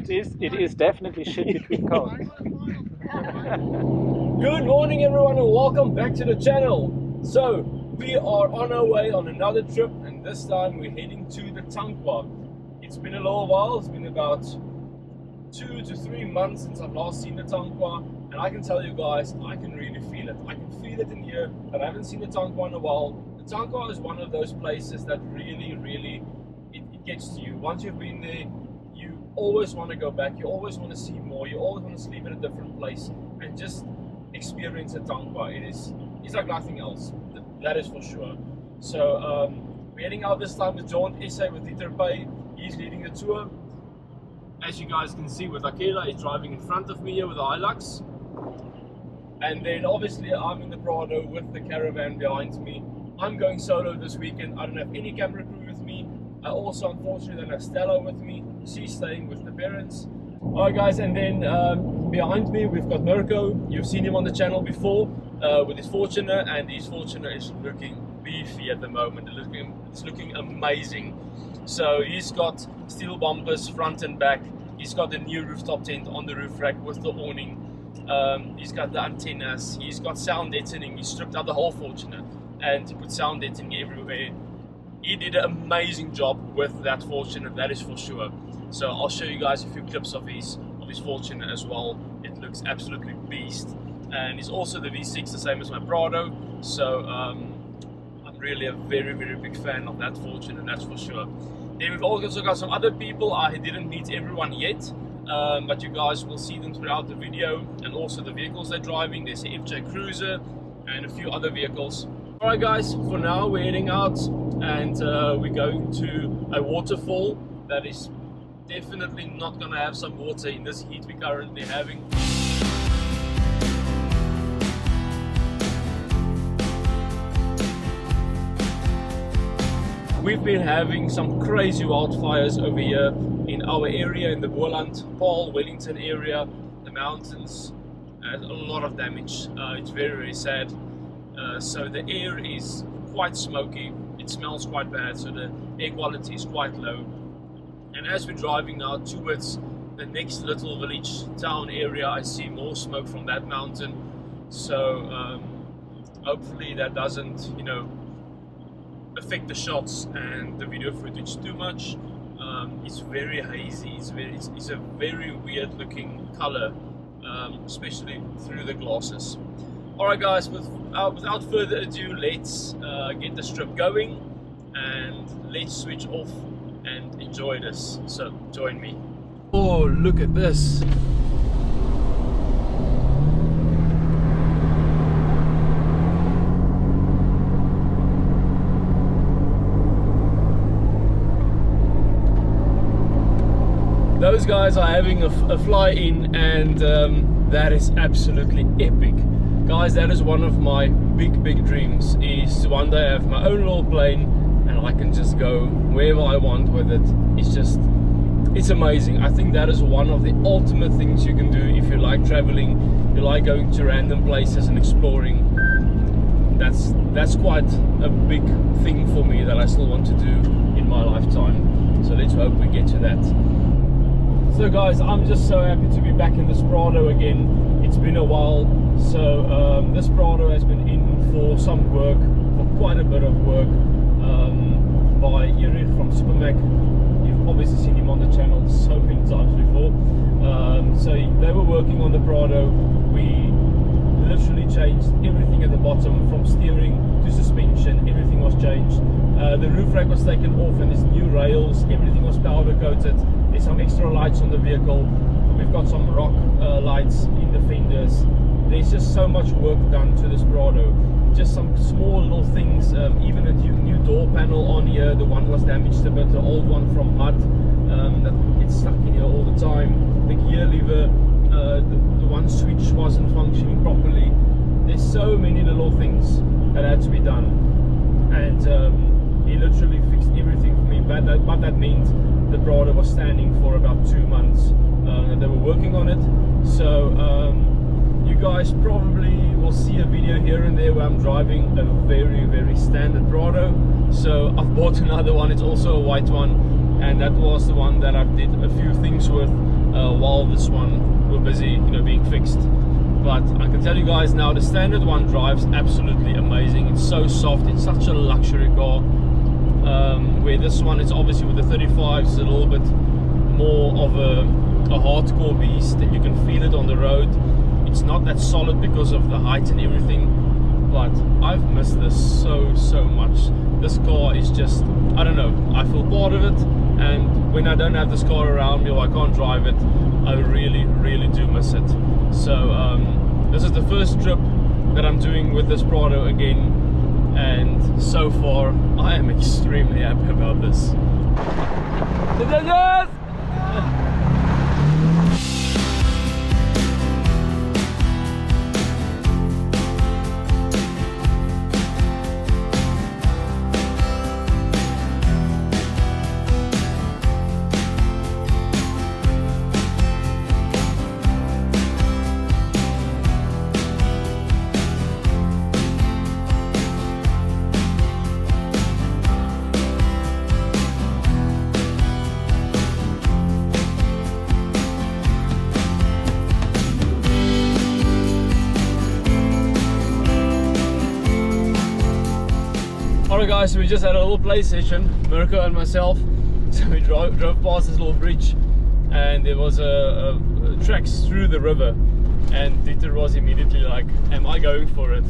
It is definitely shit between cones. Good morning everyone and welcome back to the channel. So we are on our way on another trip, and this time we're heading to the Tankwa. It's been a little while, it's been about 2 to 3 months since I've last seen the Tankwa, and I can tell you guys, I can really feel it. I can feel it in here, but I haven't seen the Tankwa in a while. The Tankwa is one of those places that really it gets to you. Once you've been there, you always want to go back, you always want to see more, you always want to sleep at a different place and just experience a Tankwa. It's like nothing else, that is for sure. So we're heading out this time with John SA with Dieter Pay. He's leading the tour. As you guys can see, with Akela, he's driving in front of me here with the Hilux. And then obviously I'm in the Prado with the caravan behind me. I'm going solo this weekend. I don't have any camera crew with me. I also unfortunately don't have Stella with me. She's staying with the parents. Alright guys, and then behind me we've got Mirko. You've seen him on the channel before with his Fortuner, and his Fortuner is looking beefy at the moment. It's looking amazing. So he's got steel bumpers front and back. He's got the new rooftop tent on the roof rack with the awning. He's got the antennas. He's got sound deadening. He stripped out the whole Fortuner and he put sound deadening everywhere. He did an amazing job with that Fortuner, that is for sure. So I'll show you guys a few clips of his Fortuner as well. It looks absolutely beast. And it's also the V6, the same as my Prado. So I'm really a very big fan of that Fortuner, that's for sure. Then we've also got some other people. I didn't meet everyone yet, but you guys will see them throughout the video, and also the vehicles they're driving. There's the FJ Cruiser and a few other vehicles. Alright guys, for now we're heading out, and we're going to a waterfall that is definitely not going to have some water in this heat we're currently having. We've been having some crazy wildfires over here in our area, in the Boland, Paul, Wellington area. The mountains had a lot of damage. It's very sad. So the air is quite smoky, it smells quite bad, so the air quality is quite low. And as we're driving now towards the next little village town area, I see more smoke from that mountain. So hopefully that doesn't, you know, affect the shots and the video footage too much. It's very hazy, it's a very weird looking color, especially through the glasses. Alright guys, without further ado, let's get this trip going and let's switch off and enjoy this. So join me. Oh, look at this. Those guys are having a fly in, and that is absolutely epic. Guys, that is one of my big dreams, is to one day have my own little plane and I can just go wherever I want with it. It's amazing. I think that is one of the ultimate things you can do if you like traveling, you like going to random places and exploring. That's quite a big thing for me that I still want to do in my lifetime. So let's hope we get to that. So guys, I'm just so happy to be back in this Prado again. It's been a while. So this Prado has been in for some work, for quite a bit of work, by Yuri from Supermac. You've obviously seen him on the channel so many times before. So they were working on the Prado. We literally changed everything at the bottom, from steering to suspension. Everything was changed. The roof rack was taken off and there's new rails. Everything was powder coated. There's some extra lights on the vehicle. We've got some rock lights in the fenders. There's just so much work done to this Prado. Just some small little things, even a new door panel on here. The one was damaged a bit, the old one from mud, that gets stuck in here all the time. The gear lever, the one switch wasn't functioning properly. There's so many little things that had to be done, and he literally fixed everything for me. But that means the Prado was standing for about 2 months. They were working on it. So you guys probably will see a video here and there where I'm driving a very standard Prado. So I've bought another one. It's also a white one. and that was the one that I did a few things with while this one were busy, being fixed. But I can tell you guys now, the standard one drives absolutely amazing. It's so soft, it's such a luxury car. Where this one, it's obviously with the 35, it's a little bit more of a hardcore beast, and you can feel it on the road. It's not that solid because of the height and everything, but I've missed this so much. This car is just, I don't know, I feel part of it, and when I don't have this car around me or I can't drive it, I really do miss it. So this is the first trip that I'm doing with this Prado again, and so far I am extremely happy about this. Yes! Alright guys, so we just had a little play session, Mirko and myself. So we drove past this little bridge, and there was a tracks through the river, and Dieter was immediately like, am I going for it?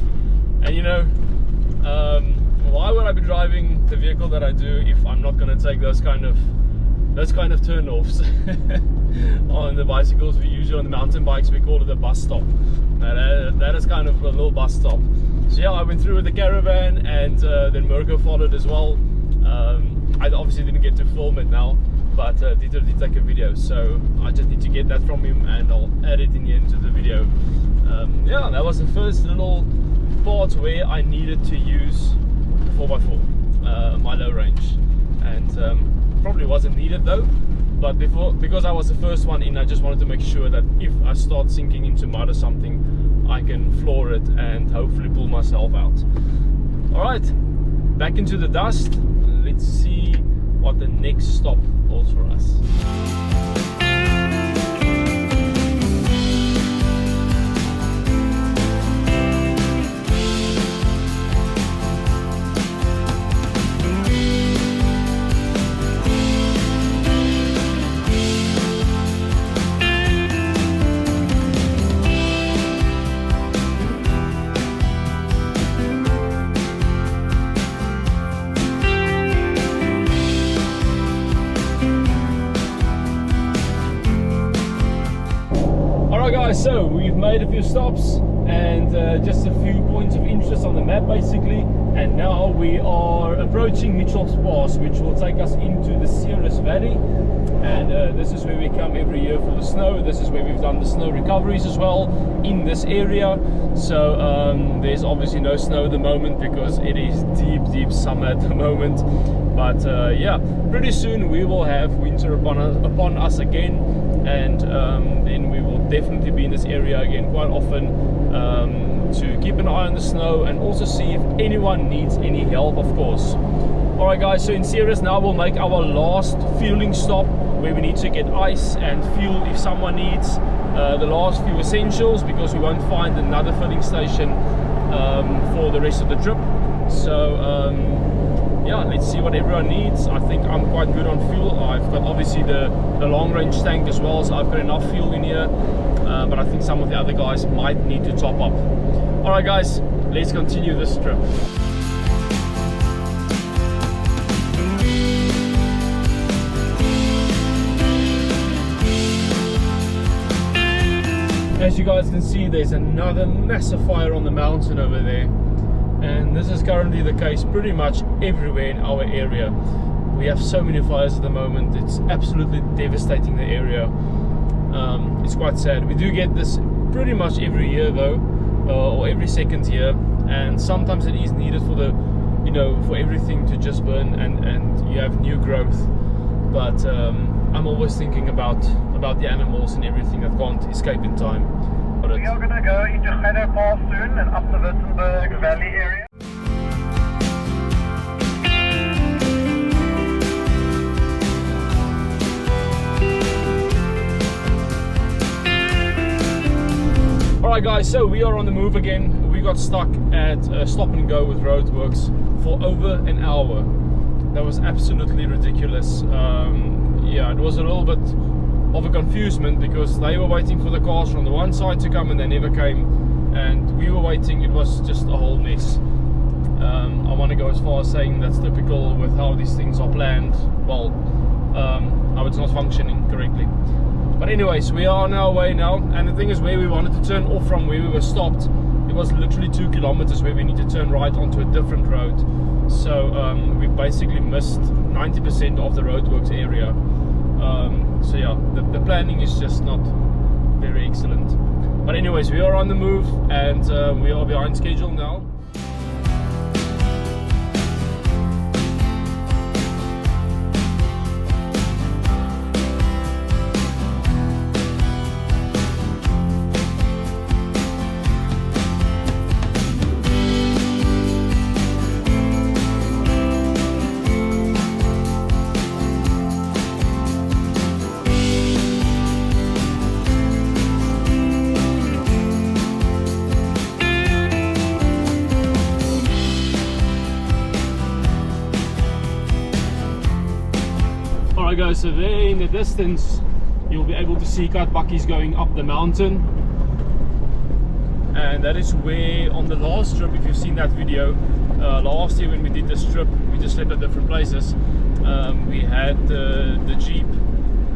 And why would I be driving the vehicle that I do if I'm not going to take those kind of turn-offs? On the bicycles, we usually, on the mountain bikes, we call it a bus stop. That is kind of a little bus stop. So yeah, I went through with the caravan, and then Mirko followed as well. I obviously didn't get to film it now, but Dieter did take a video, so I just need to get that from him and I'll add it in the end of the video. Yeah, that was the first little part where I needed to use the 4x4, my low range, and probably wasn't needed though. But because I was the first one in, I just wanted to make sure that if I start sinking into mud or something, I can floor it and hopefully pull myself out. Alright, back into the dust. Let's see what the next stop holds for us. Guys, so we've made a few stops and just a few points of interest on the map basically, and now we are approaching Mitchell's Pass, which will take us into the Ceres Valley, and this is where we come every year for the snow. This is where we've done the snow recoveries as well in this area. So there's obviously no snow at the moment because it is deep summer at the moment, but yeah, pretty soon we will have winter upon us again, and then we will definitely be in this area again quite often to keep an eye on the snow and also see if anyone needs any help, of course. Alright guys, so in Ceres now we'll make our last fueling stop where we need to get ice and fuel if someone needs the last few essentials, because we won't find another filling station for the rest of the trip. So yeah, let's see what everyone needs. I think I'm quite good on fuel. I've got obviously the long range tank as well, so I've got enough fuel in here, but I think some of the other guys might need to top up. Alright guys, let's continue this trip. As you guys can see, there's another massive fire on the mountain over there, and this is currently the case pretty much everywhere in our area. We have so many fires at the moment, it's absolutely devastating the area. It's quite sad. We do get this pretty much every year though, or every second year, and sometimes it is needed for the, for everything to just burn and you have new growth. But I'm always thinking about the animals and everything that can't escape in time. But we are going to go into Tankwa Pass soon and up the Wittenberg Valley area. Alright guys, so we are on the move again. We got stuck at Stop and Go with roadworks for over an hour. That was absolutely ridiculous. Yeah, it was a little bit of a confusement because they were waiting for the cars from the one side to come and they never came, and we were waiting. It was just a whole mess. I want to go as far as saying that's typical with how these things are planned. Well, how it's not functioning correctly. But anyways, we are on our way now, and the thing is, where we wanted to turn off from where we were stopped, it was literally 2 kilometers where we need to turn right onto a different road. So we basically missed 90% of the roadworks area. So yeah, the planning is just not very excellent. But anyways, we are on the move, and we are behind schedule now. Alright guys, so there in the distance you'll be able to see Katbakkies going up the mountain, and that is where on the last trip, if you've seen that video, last year when we did this trip, we just slept at different places. We had the Jeep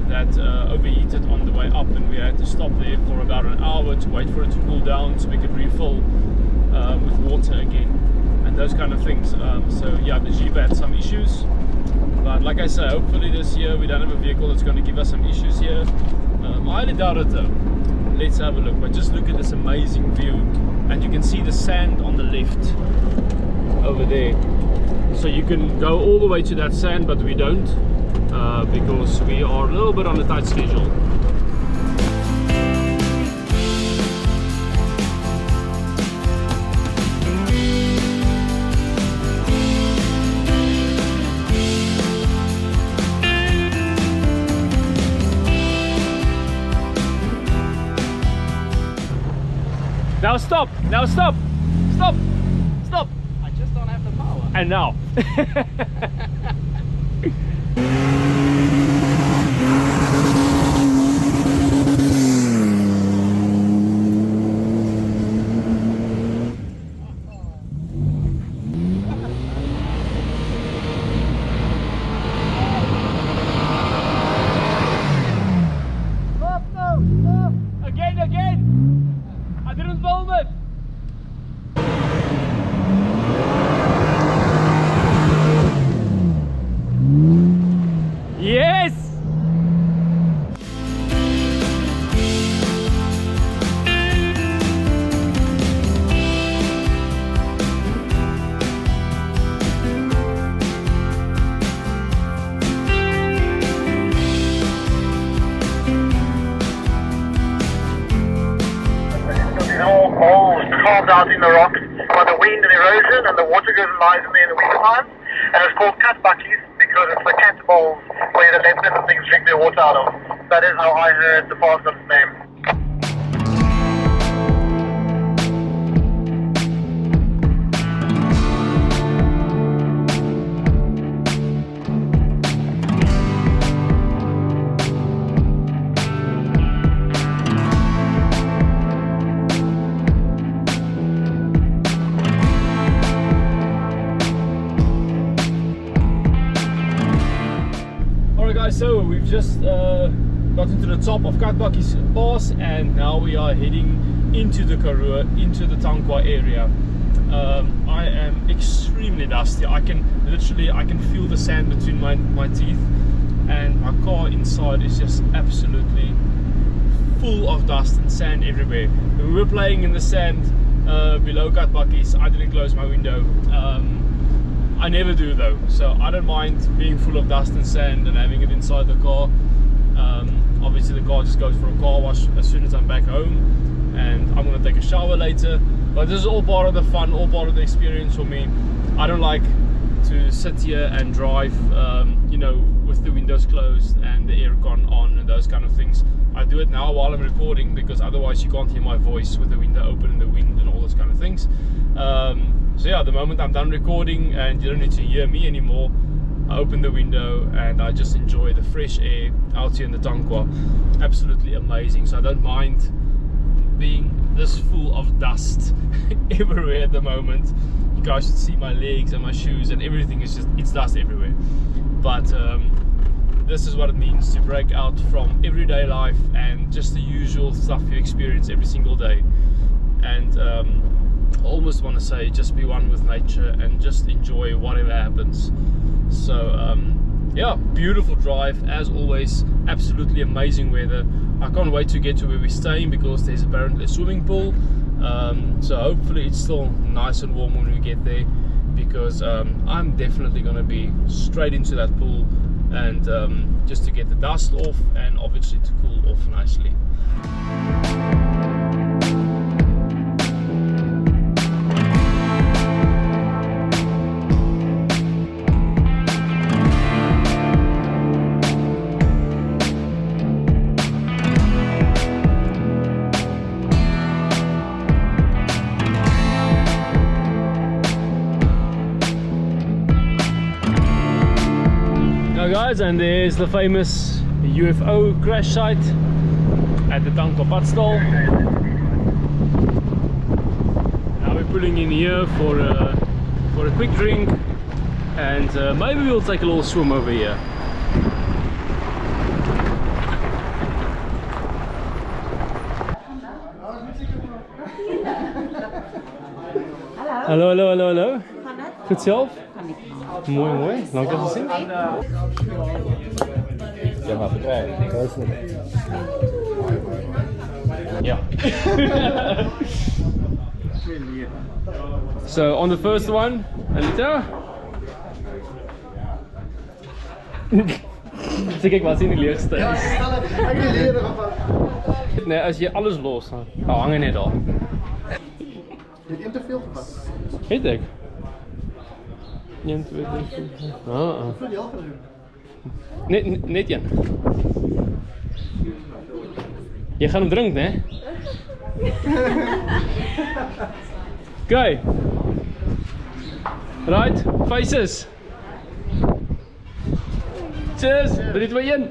that overheated on the way up, and we had to stop there for about an hour to wait for it to cool down so we could refill with water again and those kind of things. So yeah, the Jeep had some issues. But like I say, hopefully this year we don't have a vehicle that's going to give us some issues here. I highly doubt it though. Let's have a look. But just look at this amazing view, and you can see the sand on the left over there. So you can go all the way to that sand, but we don't because we are a little bit on a tight schedule. Now stop! Now stop! Stop! Stop! I just don't have the power. And now. Yes! all carved out in the rocks by the wind and erosion, and the water goes and lies in there in the winter time. And it's called Katbakkies because it's the cat bowls where the leopards and things drink their water out of. That is how I heard the pass got its name. So we've just gotten to the top of Katbakkies Pass, and now we are heading into the Karoo, into the Tankwa area. I am extremely dusty. I can feel the sand between my teeth, and my car inside is just absolutely full of dust and sand everywhere. When we were playing in the sand below Katbakkies, I didn't close my window. I never do though, so I don't mind being full of dust and sand and having it inside the car. Obviously the car just goes for a car wash as soon as I'm back home, and I'm going to take a shower later. But this is all part of the fun, all part of the experience for me. I don't like to sit here and drive, you know, with the windows closed and the aircon on and those kind of things. I do it now while I'm recording because otherwise you can't hear my voice with the window open and the wind and all those kind of things. So yeah, the moment I'm done recording and you don't need to hear me anymore, I open the window and I just enjoy the fresh air out here in the Tankwa. Absolutely amazing. So I don't mind being this full of dust everywhere at the moment. You guys should see my legs and my shoes and everything is just, it's dust everywhere. But this is what it means to break out from everyday life and just the usual stuff you experience every single day. And I almost want to say just be one with nature and just enjoy whatever happens. So yeah, beautiful drive as always, absolutely amazing weather. I can't wait to get to where we're staying because there's apparently a swimming pool. So hopefully it's still nice and warm when we get there, because I'm definitely going to be straight into that pool and just to get the dust off and obviously to cool off nicely. Guys, and there's the famous UFO crash site at the Tankwa Padstal. Now we're pulling in here for a quick drink, and maybe we'll take a little swim over here. Hallo, hallo, hallo, hallo. Goed zelf? Mooi, mooi. Lang dat gezien? Ja, maar verkrijgen. Ja. So on the first one, Anita. Zeg ik wat in die leerste is. Nee, als je alles los dan hangen net al. Je hebt te veel gepakt. Weet ik. 1, 2, 3, 4. Vul die halve erin. Net Jan. Je gaat hem drinken, hè? Okay. Right, faces. Cheers. 3, 2, 1.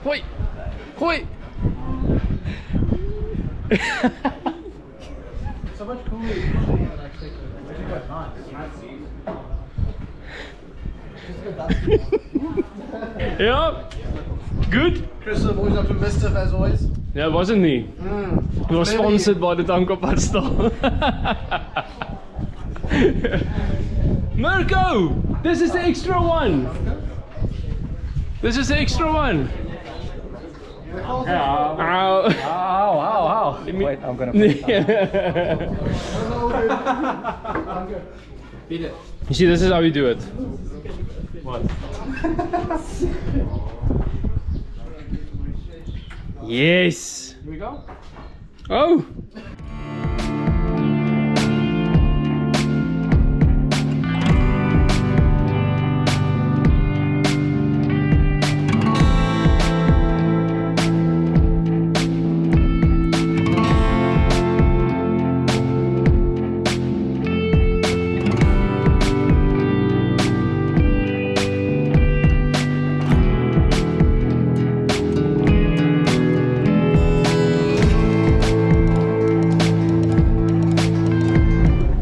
Hoi. Hoi. So much cooler. Yeah, good. Chris is always optimistic as always. Yeah, wasn't he? He was sponsored by the Tankwa Padstal. Mirko, this is the extra one. This is the extra one. Ow. Wait, I'm gonna put it You see, this is how we do it. What? Yes. Here we go. Oh.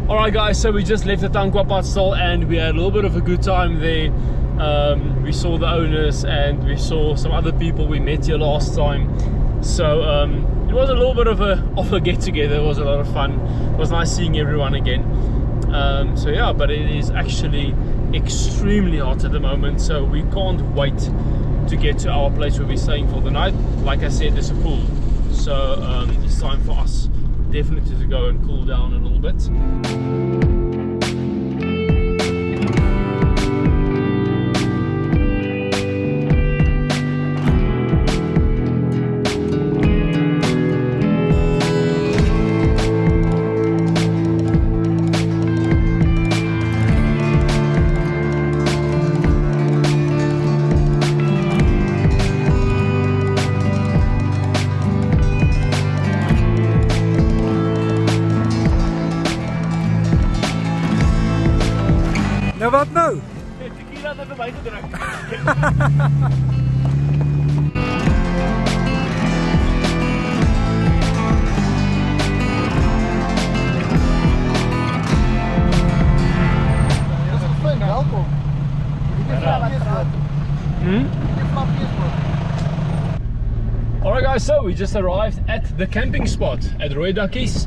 Alright guys, so we just left the Tankwa Padstal and we had a little bit of a good time there. We saw the owners and we saw some other people we met here last time. So it was a little bit of a get together. It was a lot of fun. It was nice seeing everyone again. So yeah, but it is actually extremely hot at the moment, so we can't wait to get to our place where we're staying for the night. Like I said, there's a pool, so it's time for us definitely to go and cool down a little bit. Nou wat nou? Tequila net erbij gedrukt. Welkom. Alright guys, so we just arrived at the camping spot at Rooidakkies,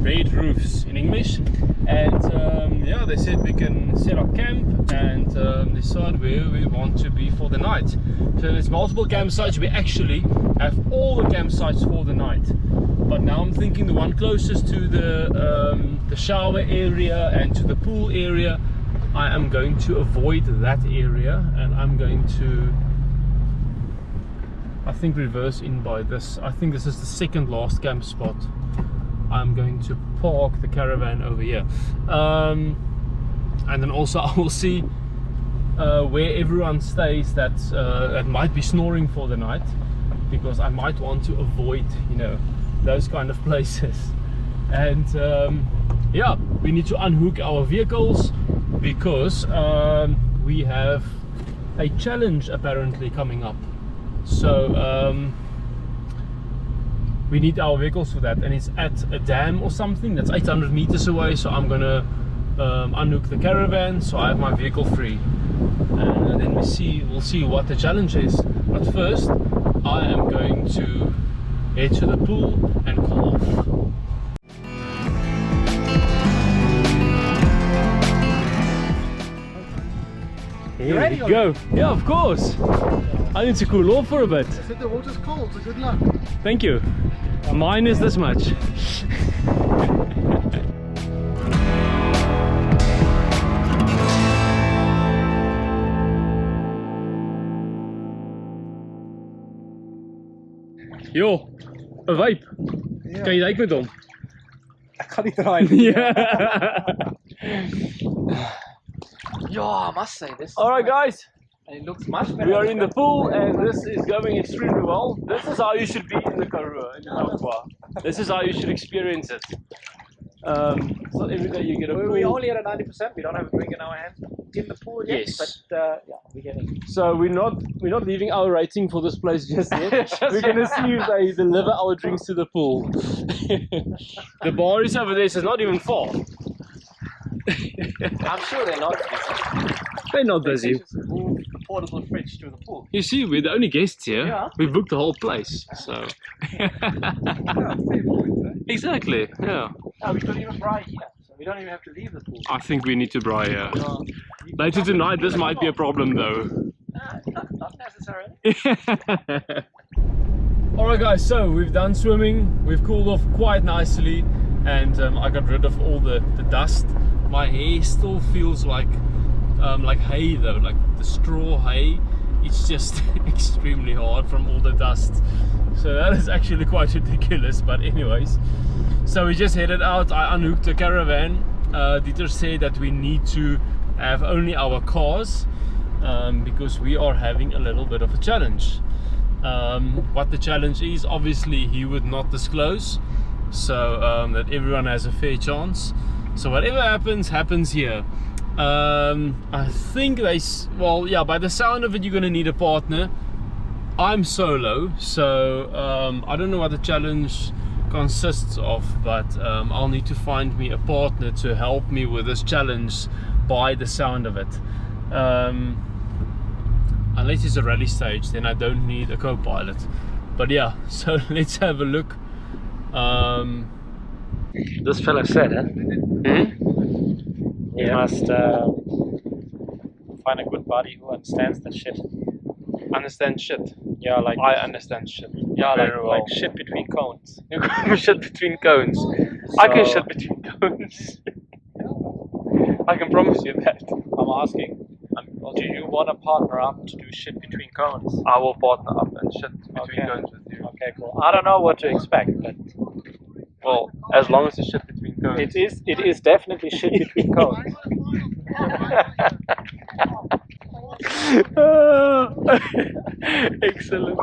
Red Roofs in English, and yeah, they said we can set up camp and decide where we want to be for the night. So there's multiple campsites. We actually have all the campsites for the night, but now I'm thinking the one closest to the shower area and to the pool area, I am going to avoid that area, and I'm going to, I think, reverse in by this. I think this is the second last camp spot. I'm going to park the caravan over here, and then also I will see where everyone stays that might be snoring for the night, because I might want to avoid, you know, those kind of places. And yeah, we need to unhook our vehicles because we have a challenge apparently coming up. So we need our vehicles for that, and it's at a dam or something that's 800 meters away. So I'm gonna unhook the caravan so I have my vehicle free, and then we'll see what the challenge is. But first I am going to head to the pool and cool off. Here we go. Yeah, of course. I need to cool off for a bit. I said the water's cold, so good luck. Thank you. Mine is this much. Yo, een vape. Ja. Kan je duiken met hem? Ik ga niet draaien. Ja. Ja, I must say this. Alright guys, It looks much better. we are in the pool and this is going extremely well. This is how you should be in the Karoo, in the Tankwa. This is how you should experience it. It's not every day you get a pool. We only at a 90%. We don't have a drink in our hand in the pool yet. Yes. But yeah, we're getting. So we're not leaving our rating for this place just yet. We're gonna see if they deliver our drinks to the pool. The bar is over there, so it's not even far. I'm sure they're not busy. They're not They busy. just move the portable fridge to the pool. You see, we're the only guests here. Yeah. We booked the whole place, so. Exactly. Yeah. No, we could even braai here, so we don't even have to leave the pool. I think we need to braai here. Later tonight, this might be a problem though. Not necessarily. Alright guys, so we've done swimming, we've cooled off quite nicely, and I got rid of all the dust. My hair still feels like hay though, like the straw hay. It's just extremely hard from all the dust. So that is actually quite ridiculous, but anyways. So we just headed out. I unhooked the caravan. Dieter said that we need to have only our cars because we are having a little bit of a challenge. What the challenge is, obviously he would not disclose, so that everyone has a fair chance. So whatever happens here. I think well, yeah, by the sound of it, you're gonna need a partner. I'm solo, so I don't know what the challenge consists of, but I'll need to find me a partner to help me with this challenge by the sound of it. Unless it's a rally stage, then I don't need a co-pilot. But yeah, so let's have a look. This fella said, huh? You must find a good buddy who understands that shit. Understand shit. Yeah, like I understand shit. yeah, very well. like shit between cones. You can shit between cones. I can shit between cones. I can promise you that. I'm asking, do you want to partner up to do shit between cones? I will partner up and shit between Okay. cones with you. Okay, cool. I don't know what to expect, but Well, as long as it's shit between cones. it is definitely shit between cones. Excellent.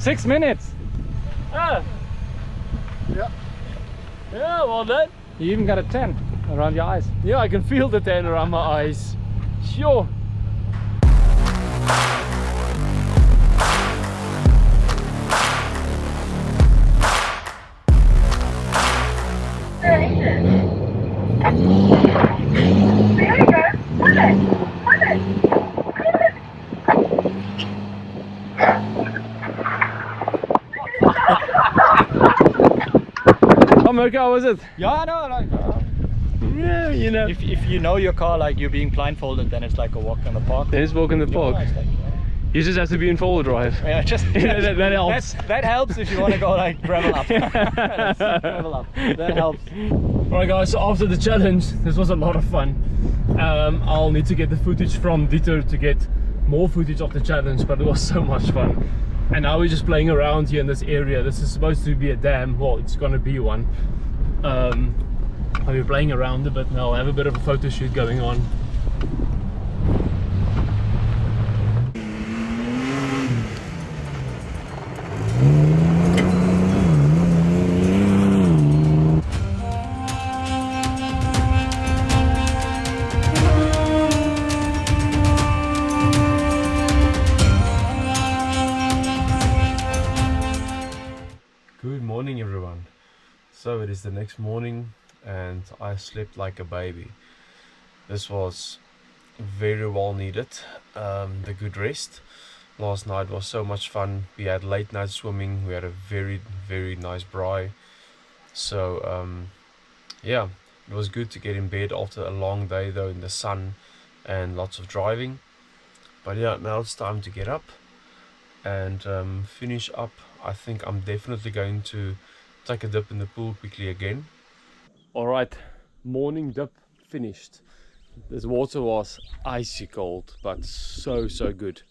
6 minutes. Ah. Yeah. Yeah, well done. You even got a 10 around your eyes. Yeah, I can feel the tan around my eyes. Sure. Oh, Mirko, how was it? Yeah, no, like Yeah, you know. if you know your car, like you're being blindfolded, then it's like a walk in the park. Then it's walk in the Yeah, park. it's like, You just have to be in four-wheel drive. yeah, just that helps. That helps if you want to go like gravel up. Gravel up. That helps. Alright guys, so after the challenge, this was a lot of fun. I'll need to get the footage from Dieter to get more footage of the challenge, but it was so much fun. And now we're just playing around here in this area. This is supposed to be a dam. Well, it's gonna be one. We're playing around a bit now. I have a bit of a photo shoot going on. Good morning everyone. So it is the next morning and I slept like a baby. This was very well needed. The good rest. Last night was so much fun. We had late night swimming. We had a very nice braai. So yeah, it was good to get in bed after a long day though in the sun and lots of driving. But yeah, now it's time to get up and finish up. I think I'm definitely going to take a dip in the pool quickly again. Alright, morning dip finished. This water was icy cold, but so good.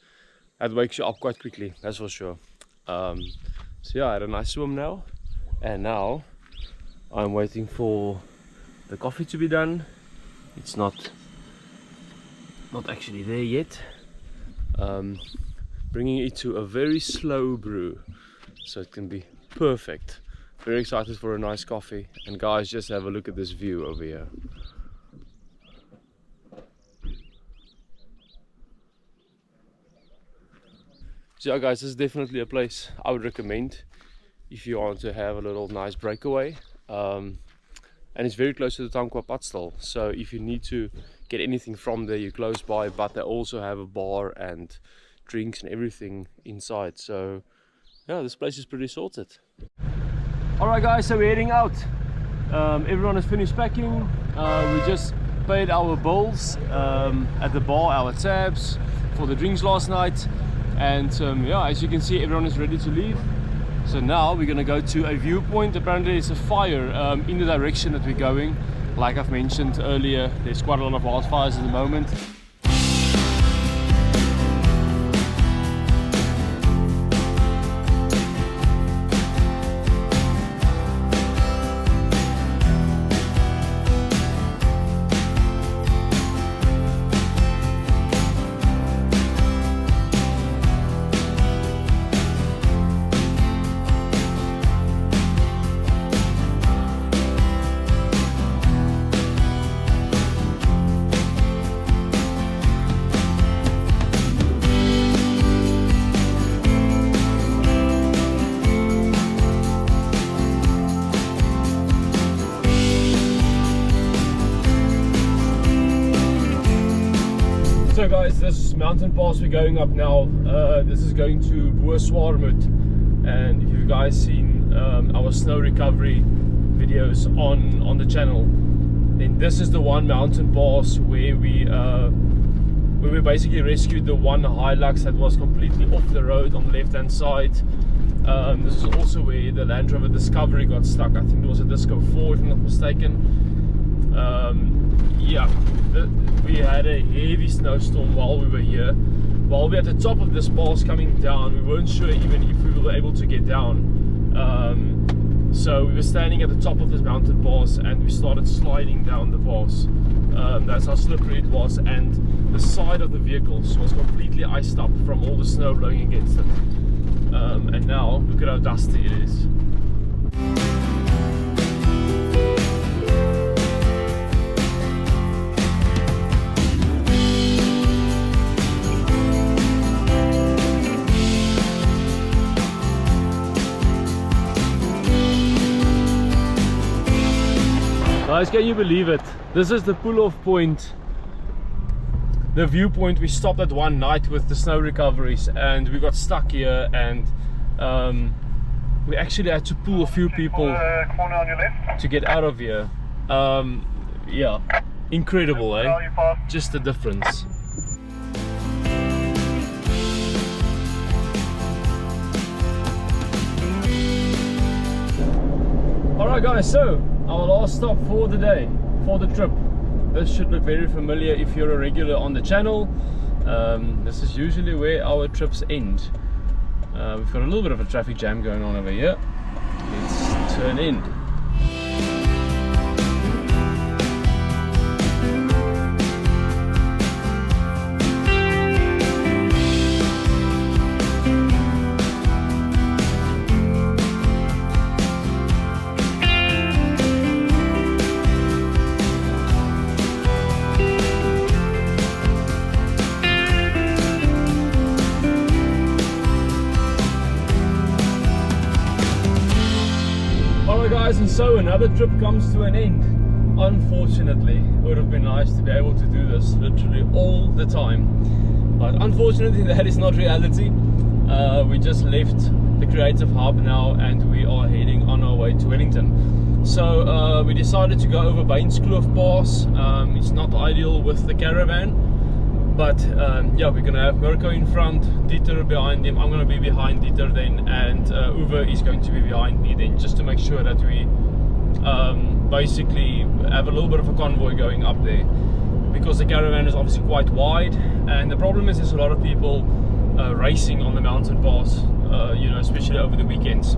That wakes you up quite quickly, that's for sure. So yeah, I had a nice swim now, and now I'm waiting for the coffee to be done. It's not actually there yet. Bringing it to a very slow brew, so it can be perfect. Very excited for a nice coffee. And guys, just have a look at this view over here. So yeah guys, this is definitely a place I would recommend if you want to have a little nice breakaway. And it's very close to the Tankwa Padstal, so if you need to get anything from there, you're close by. But they also have a bar and drinks and everything inside, so yeah, this place is pretty sorted. Alright guys, so we're heading out. Everyone has finished packing. We just paid our bills at the bar, our tabs for the drinks last night. And yeah, as you can see, everyone is ready to leave. So now we're gonna go to a viewpoint. Apparently there's a fire in the direction that we're going. Like I've mentioned earlier, there's quite a lot of wildfires at the moment. So guys, this mountain pass we're going up now, this is going to Boerswarmut, and if you guys seen our snow recovery videos on the channel, then this is the one mountain pass where we basically rescued the one Hilux that was completely off the road on the left hand side. This is also where the Land Rover Discovery got stuck. I think it was a Disco 4 if I'm not mistaken. Yeah, we had a heavy snowstorm while we were here. While we were at the top of this pass coming down, we weren't sure even if we were able to get down. So we were standing at the top of this mountain pass and we started sliding down the pass. That's how slippery it was, and the side of the vehicles was completely iced up from all the snow blowing against it. and now look at how dusty it is. Guys, can you believe it? This is the pull-off point, the viewpoint. We stopped at one night with the snow recoveries and we got stuck here, and we actually had to pull a few people corner on your left. to get out of here. Yeah, incredible, eh? Just the difference. Alright guys, so our last stop for the day, for the trip. This should look very familiar if you're a regular on the channel. This is usually where our trips end. We've got a little bit of a traffic jam going on over here. Let's turn in. Guys, and so another trip comes to an end. Unfortunately, it would have been nice to be able to do this literally all the time, but unfortunately that is not reality. We just left the creative hub now and we are heading on our way to Wellington. So we decided to go over Tankwa Pass. It's not ideal with the caravan, but yeah, we're gonna have Mirko in front, Dieter behind him, I'm gonna be behind Dieter then, and Uwe is going to be behind me then, just to make sure that we basically have a little bit of a convoy going up there, because the caravan is obviously quite wide, and the problem is there's a lot of people racing on the mountain pass, you know, especially over the weekends.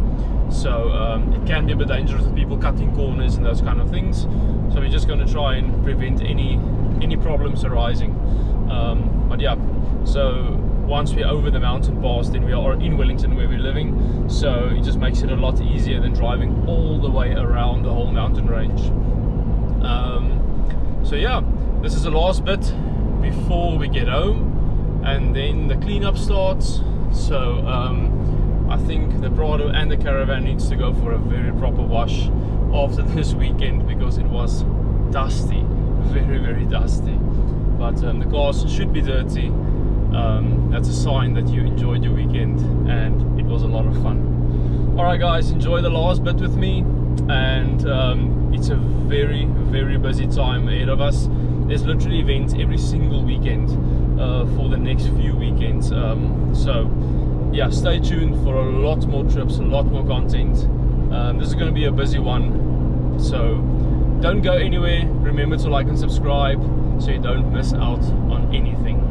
So it can be a bit dangerous with people cutting corners and those kind of things. So we're just going to try and prevent any problems arising. But yeah, so once we're over the mountain pass, then we are in Wellington where we're living, so it just makes it a lot easier than driving all the way around the whole mountain range. So yeah, this is the last bit before we get home, and then the cleanup starts. So I think the Prado and the caravan needs to go for a very proper wash after this weekend, because it was dusty, very dusty. But the cars should be dirty. That's a sign that you enjoyed your weekend and it was a lot of fun. Alright guys, enjoy the last bit with me, and it's a very busy time ahead of us. There's literally events every single weekend for the next few weekends. So yeah, stay tuned for a lot more trips, a lot more content. This is going to be a busy one, so don't go anywhere. Remember to like and subscribe so you don't miss out on anything.